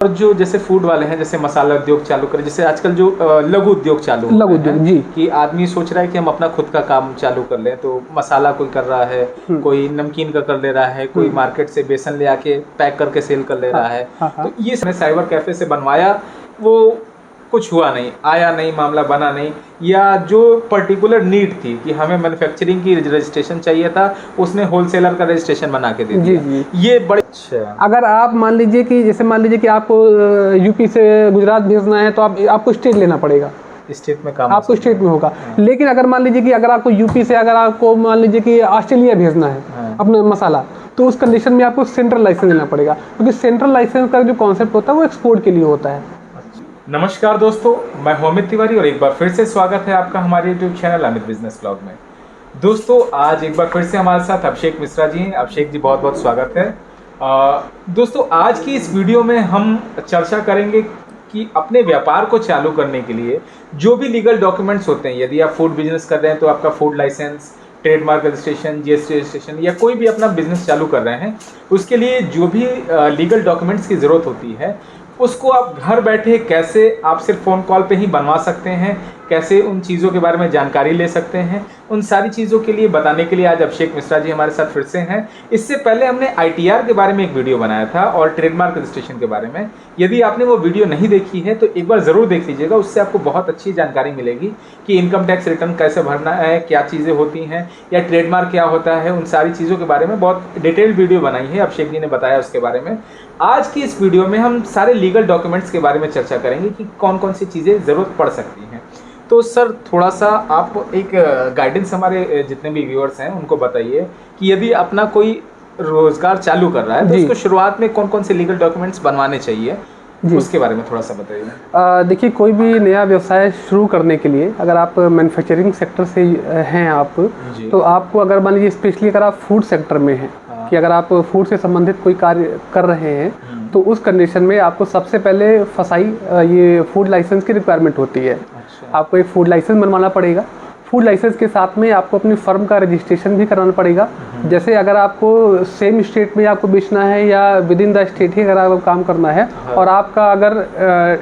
और जो जैसे फूड वाले हैं, जैसे मसाला उद्योग चालू करें, जैसे आजकल जो लघु उद्योग चालू हो लघु रहे उद्योग हैं जी। कि आदमी सोच रहा है कि हम अपना खुद का काम चालू कर लें, तो मसाला कोई कर रहा है, कोई नमकीन का कर ले रहा है, कोई मार्केट से बेसन ले आके पैक करके सेल कर ले हाँ रहा है। हाँ हाँ। तो ये साइबर कैफे से बनवाया, वो कुछ हुआ नहीं, आया नहीं, मामला बना नहीं, या जो पर्टिकुलर नीड थी कि हमें मैन्युफैक्चरिंग की रजिस्ट्रेशन चाहिए था, उसने होलसेलर का रजिस्ट्रेशन बना के दे दिया। जी। ये बड़े अच्छा। अगर आप मान लीजिए कि जैसे मान लीजिए कि आपको यूपी से गुजरात भेजना है तो आपको स्टेट लेना पड़ेगा, स्टेट में काम आपको स्टेट में होगा। लेकिन अगर मान लीजिए कि अगर आपको यूपी से अगर आपको मान लीजिए कि ऑस्ट्रेलिया भेजना है अपना मसाला, तो उस कंडीशन में आपको सेंट्रल लाइसेंस लेना पड़ेगा, क्योंकि सेंट्रल लाइसेंस का जो कॉन्सेप्ट होता है वो एक्सपोर्ट के लिए होता है। नमस्कार दोस्तों, मैं हूं अमित तिवारी और एक बार फिर से स्वागत है आपका हमारे YouTube channel Amit business blog में। दोस्तों, आज एक बार फिर से हमारे साथ अभिषेक मिश्रा जी हैं। अभिषेक जी, बहुत बहुत स्वागत है। दोस्तों, आज की इस वीडियो में हम चर्चा करेंगे कि अपने व्यापार को चालू करने के लिए जो भी लीगल डॉक्यूमेंट्स होते हैं, यदि आप फूड बिजनेस कर रहे हैं तो आपका food licence, trademark registration, GST registration, या कोई भी अपना बिजनेस चालू कर रहे हैं, उसके लिए जो भी लीगल डॉक्यूमेंट्स की ज़रूरत होती है, उसको आप घर बैठे कैसे आप सिर्फ फ़ोन कॉल पे ही बनवा सकते हैं, कैसे उन चीज़ों के बारे में जानकारी ले सकते हैं, उन सारी चीज़ों के लिए बताने के लिए आज अभिषेक मिश्रा जी हमारे साथ फिर से हैं। इससे पहले हमने आईटीआर के बारे में एक वीडियो बनाया था और ट्रेडमार्क रजिस्ट्रेशन के बारे में। यदि आपने वो वीडियो नहीं देखी है तो एक बार ज़रूर देख लीजिएगा, उससे आपको बहुत अच्छी जानकारी मिलेगी कि इनकम टैक्स रिटर्न कैसे भरना है, क्या चीज़ें होती हैं, या ट्रेडमार्क क्या होता है, उन सारी चीज़ों के बारे में बहुत डिटेल्ड वीडियो बनाई है, अभिषेक जी ने बताया उसके बारे में। आज की इस वीडियो में हम सारे लीगल डॉक्यूमेंट्स के बारे में चर्चा करेंगे कि कौन कौन सी चीज़ें ज़रूरत पड़ सकती हैं। तो सर, थोड़ा सा आप एक गाइडेंस हमारे जितने भी व्यूअर्स हैं उनको बताइए कि यदि अपना कोई रोजगार चालू कर रहा है तो उसको शुरुआत में कौन कौन से लीगल डॉक्यूमेंट्स बनवाने चाहिए, उसके बारे में थोड़ा सा बताइए। देखिए, कोई भी नया व्यवसाय शुरू करने के लिए अगर आप मैन्युफैक्चरिंग सेक्टर से हैं आप, तो आपको अगर मान लीजिए स्पेशली अगर आप फूड सेक्टर में हैं, कि अगर आप फूड से संबंधित कोई कार्य कर रहे हैं, तो उस कंडीशन में आपको सबसे पहले फसाई ये फूड लाइसेंस की रिक्वायरमेंट होती है। आपको एक फूड लाइसेंस बनवाना पड़ेगा। फूड लाइसेंस के साथ में आपको अपनी फर्म का रजिस्ट्रेशन भी कराना पड़ेगा। जैसे अगर आपको सेम स्टेट में आपको बेचना है या विद इन द स्टेट ही अगर आपको काम करना है, और आपका अगर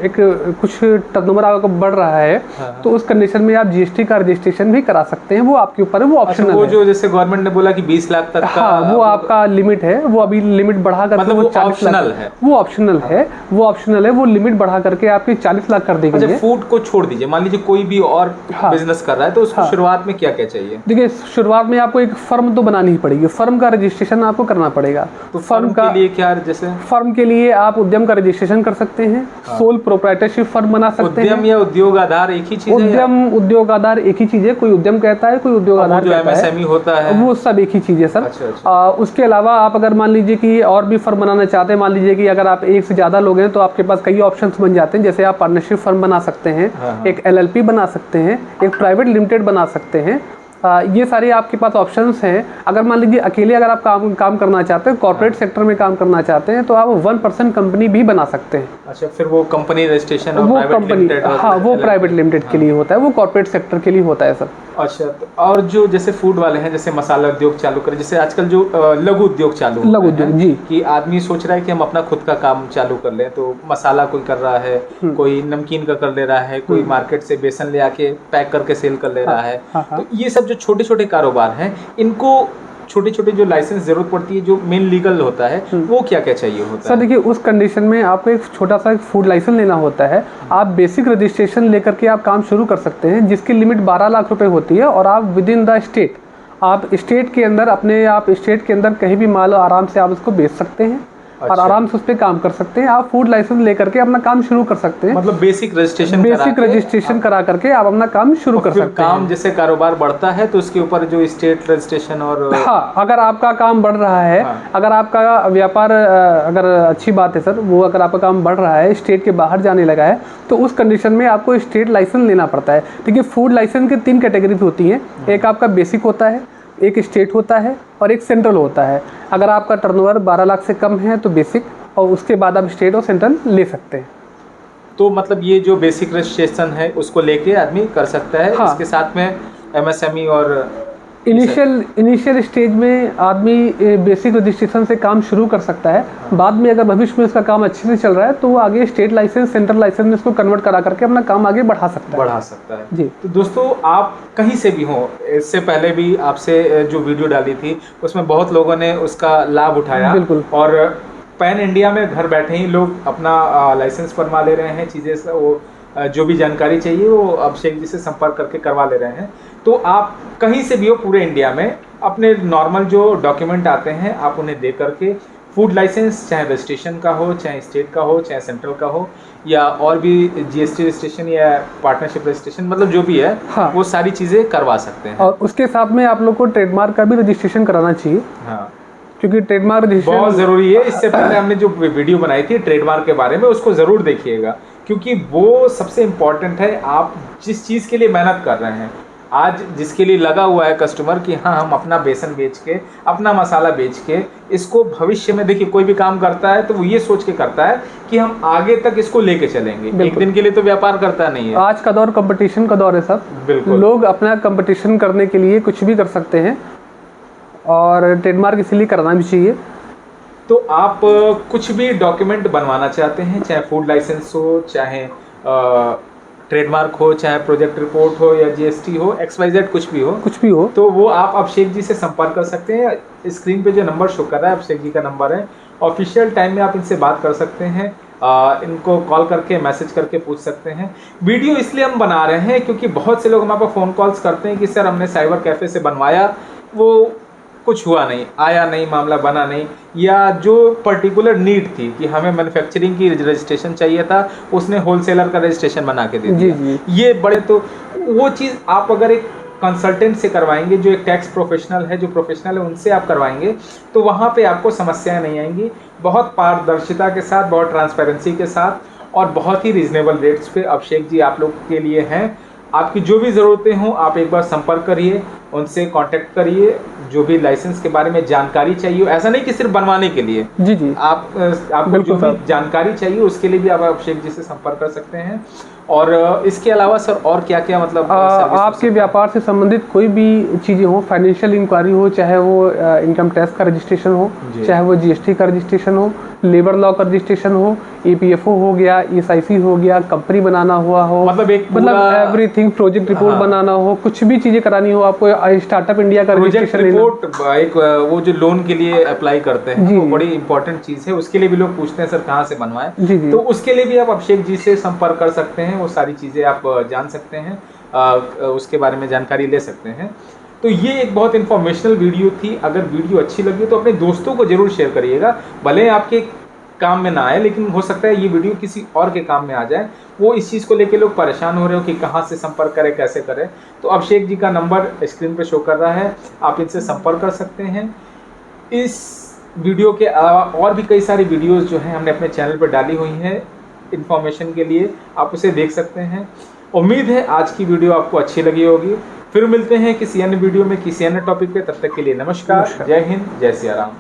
एक कुछ टर्नओवर आपका बढ़ रहा है, तो उस कंडीशन में आप जीएसटी का रजिस्ट्रेशन भी करा सकते हैं। वो आपके ऊपर है, वो ऑप्शनल है। वो जो जैसे गवर्नमेंट ने बोला कि 20 लाख तक का, वो आपका लिमिट है। वो अभी लिमिट बढ़ा करके मतलब वो ऑप्शनल है। वो ऑप्शनल है। वो लिमिट बढ़ा करके आपकी 40 लाख कर दी गई है। फूड को छोड़ दीजिए, मान लीजिए कोई भी और बिजनेस कर रहा है, तो उसको शुरुआत में क्या क्या चाहिए? देखिए, शुरुआत में आपको एक फर्म तो बनानी ही पड़ेगी। फर्म का रजिस्ट्रेशन आपको करना पड़ेगा। तो फर्म के लिए क्या, जैसे फर्म के लिए आप उद्यम का रजिस्ट्रेशन कर सकते हैं, सोल प्रोप्राइटरशिप फर्म बना सकते हैं। उद्यम या उद्योग आधार एक ही चीज है? उद्यम उद्योग आधार एक ही चीज है। कोई उद्यम कहता है, कोई उद्योग आधार कहता है। एमएसएमई होता है, वो सब एक ही चीज है सर। अच्छा। उसके अलावा आप अगर मान लीजिए कि और भी फर्म बनाना चाहते हैं, मान लीजिए कि अगर आप एक से ज्यादा लोग हैं, तो आपके पास कई ऑप्शंस बन जाते हैं। जैसे आप पार्टनरशिप फर्म बना सकते हैं, एक एलएलपी बना सकते हैं, एक प्राइवेट लिमिटेड बना सकते हैं। ये सारे आपके पास ऑप्शंस हैं। अगर मान लीजिए अकेले अगर आप काम करना चाहते हैं, कॉर्पोरेट सेक्टर में काम करना चाहते हैं, तो आप 1% कंपनी भी बना सकते हैं। अच्छा, फिर वो कंपनी रजिस्ट्रेशन और वो प्राइवेट लिमिटेड, वो प्राइवेट लिमिटेड के लिए होता है, वो कॉर्पोरेट सेक्टर के लिए होता है सर। अच्छा, तो और जो जैसे फूड वाले हैं, जैसे मसाला उद्योग चालू करें, जैसे आजकल जो लघु उद्योग चालू हो रहे हैं जी, कि आदमी सोच रहा है कि हम अपना खुद का काम चालू कर लें, तो मसाला कोई कर रहा है, कोई नमकीन का कर ले रहा है, कोई मार्केट से बेसन ले आके पैक करके सेल कर ले रहा है। तो ये सब जो छोटे छोटे कारोबार हैं, इनको छोटे छोटे जो लाइसेंस जरूरत पड़ती है, जो मेन लीगल होता है, वो क्या क्या चाहिए होता है? सर देखिए, उस कंडीशन में आपको एक छोटा सा एक फूड लाइसेंस लेना होता है। आप बेसिक रजिस्ट्रेशन लेकर के आप काम शुरू कर सकते हैं, जिसकी लिमिट 12 लाख रुपए होती है। और आप विद इन द स्टेट, आप स्टेट के अंदर आप स्टेट के अंदर कहीं भी माल आराम से आप उसको बेच सकते हैं। अच्छा। और आराम से उस पर काम कर सकते हैं। आप फूड लाइसेंस लेकर के अपना काम शुरू कर सकते हैं। मतलब बेसिक रजिस्ट्रेशन करा करके आप अपना काम शुरू कर सकते हैं। काम जैसे कारोबार बढ़ता है तो उसके ऊपर जो स्टेट रजिस्ट्रेशन और अगर आपका काम बढ़ रहा है, अगर आपका व्यापार अगर अच्छी बात है सर, वो अगर आपका काम बढ़ रहा है, स्टेट के बाहर जाने लगा है, तो उस कंडीशन में आपको स्टेट लाइसेंस लेना पड़ता है। देखिए, फूड लाइसेंस की 3 कैटेगरीज होती हैं। एक आपका बेसिक होता है, एक स्टेट होता है, और एक सेंट्रल होता है। अगर आपका टर्नओवर 12 लाख से कम है तो बेसिक, और उसके बाद आप स्टेट और सेंट्रल ले सकते हैं। तो मतलब ये जो बेसिक रजिस्ट्रेशन है उसको लेके आदमी कर सकता है। इसके साथ में एमएसएमई और इनिशियल स्टेज में आदमी बेसिक रजिस्ट्रेशन से काम शुरू कर सकता है। बाद में अगर भविष्य में उसका काम अच्छे से चल रहा है तो वो आगे स्टेट लाइसेंस, सेंट्रल लाइसेंस में इसको कन्वर्ट करा करके अपना काम आगे बढ़ा सकता है जी। तो दोस्तों आप कहीं से भी हो, इससे पहले भी आपसे जो वीडियो डाली थी उसमें बहुत लोगों ने उसका लाभ उठाया। बिल्कुल। और पैन इंडिया में घर बैठे ही लोग अपना लाइसेंस बनवा ले रहे हैं, चीज़ें वो जो भी जानकारी चाहिए वो अभिषेक जी से संपर्क करके करवा ले रहे हैं। तो आप कहीं से भी हो पूरे इंडिया में, अपने नॉर्मल जो डॉक्यूमेंट आते हैं आप उन्हें दे करके फूड लाइसेंस, चाहे रजिस्ट्रेशन का हो, चाहे स्टेट का हो, चाहे सेंट्रल का हो, या और भी जीएसटी रजिस्ट्रेशन या पार्टनरशिप रजिस्ट्रेशन, मतलब जो भी है हाँ। वो सारी चीज़ें करवा सकते हैं। और उसके साथ में आप लोग को ट्रेडमार्क का भी रजिस्ट्रेशन कराना चाहिए। हाँ, क्योंकि ट्रेडमार्क रजिस्ट्रेशन बहुत ज़रूरी है। इससे पहले हमने जो वीडियो बनाई थी ट्रेडमार्क के बारे में, उसको ज़रूर देखिएगा, क्योंकि वो सबसे इम्पॉर्टेंट है। आप जिस चीज़ के लिए मेहनत कर रहे हैं, आज जिसके लिए लगा हुआ है कस्टमर कि हाँ हम अपना बेसन बेच के, अपना मसाला बेच के इसको भविष्य में, देखिए कोई भी काम करता है तो वो ये सोच के करता है कि हम आगे तक इसको लेके चलेंगे। एक दिन के लिए तो व्यापार करता नहीं है। आज का दौर कंपटीशन का दौर है सब। बिल्कुल। लोग अपना कंपटीशन करने के लिए कुछ भी कर सकते हैं और ट्रेडमार्क इसीलिए कराना भी चाहिए। तो आप कुछ भी डॉक्यूमेंट बनवाना चाहते हैं, चाहे फूड लाइसेंस हो, चाहे ट्रेडमार्क हो, चाहे प्रोजेक्ट रिपोर्ट हो, या जीएसटी हो, XYZ कुछ भी हो, तो वो आप अभिषेक जी से संपर्क कर सकते हैं। स्क्रीन पे जो नंबर शो कर रहा है अभिषेक जी का नंबर है। ऑफिशियल टाइम में आप इनसे बात कर सकते हैं, इनको कॉल करके, मैसेज करके पूछ सकते हैं। वीडियो इसलिए हम बना रहे हैं क्योंकि बहुत से लोग हमारे पास फ़ोन कॉल्स करते हैं कि सर हमने साइबर कैफ़े से बनवाया, वो कुछ हुआ नहीं, आया नहीं, मामला बना नहीं, या जो पर्टिकुलर नीड थी कि हमें मैन्युफैक्चरिंग की रजिस्ट्रेशन चाहिए था, उसने होलसेलर का रजिस्ट्रेशन बना के दे दिया। जी। ये बड़े, तो वो चीज़ आप अगर एक कंसल्टेंट से करवाएंगे, जो एक टैक्स प्रोफेशनल है, जो प्रोफेशनल है, उनसे आप करवाएंगे तो वहाँ पे आपको समस्याएं नहीं आएंगी। बहुत पारदर्शिता के साथ, बहुत ट्रांसपेरेंसी के साथ और बहुत ही रीजनेबल रेट्स पे अभिषेक जी आप लोग के लिए हैं। आपकी जो भी ज़रूरतें हों आप एक बार संपर्क करिए, उनसे कांटेक्ट करिए। जो भी लाइसेंस के बारे में जानकारी चाहिए, ऐसा नहीं कि सिर्फ बनवाने के लिए, जी आपको जो भी जानकारी चाहिए उसके लिए भी आप अभिषेक जी से संपर्क कर सकते हैं। और इसके अलावा सर और क्या क्या, मतलब आपके व्यापार से संबंधित कोई भी चीज़ें हो, फाइनेंशियल इंक्वायरी हो, चाहे वो इनकम टैक्स का रजिस्ट्रेशन हो, चाहे वो जीएसटी का रजिस्ट्रेशन हो, लेबर लॉ का रजिस्ट्रेशन हो, EPFO हो गया, ESIC हो गया, कंपनी बनाना हुआ हो, मतलब एवरीथिंग, प्रोजेक्ट रिपोर्ट बनाना हो, कुछ भी चीज़ें करानी हो, आपको स्टार्टअप इंडिया का रजिस्ट्रेशन रिपोर्ट, एक वो जो लोन के लिए अप्लाई करते हैं, वो बड़ी इंपॉर्टेंट चीज़ है। उसके लिए भी लोग पूछते हैं सर कहाँ से बनवाएं, तो उसके लिए भी आप अभिषेक जी से संपर्क कर सकते हैं। वो सारी चीज़ें आप जान सकते हैं, उसके बारे में जानकारी ले सकते हैं। तो ये एक बहुत इन्फॉर्मेशनल वीडियो थी। अगर वीडियो अच्छी लगी तो अपने दोस्तों को जरूर शेयर करिएगा। भले आपके काम में ना आए, लेकिन हो सकता है ये वीडियो किसी और के काम में आ जाए। वो इस चीज़ को लेके लोग परेशान हो रहे हो कि कहाँ से संपर्क करें, कैसे करें। तो अभिषेक जी का नंबर स्क्रीन पे शो कर रहा है, आप इनसे संपर्क कर सकते हैं। इस वीडियो के अलावा और भी कई सारी वीडियोस जो हैं हमने अपने चैनल पर डाली हुई हैं इन्फॉर्मेशन के लिए, आप उसे देख सकते हैं। उम्मीद है आज की वीडियो आपको अच्छी लगी होगी। फिर मिलते हैं किसी अन्य वीडियो में किसी अन्य टॉपिक पे। तब तक के लिए नमस्कार, जय हिंद, जय सिया राम।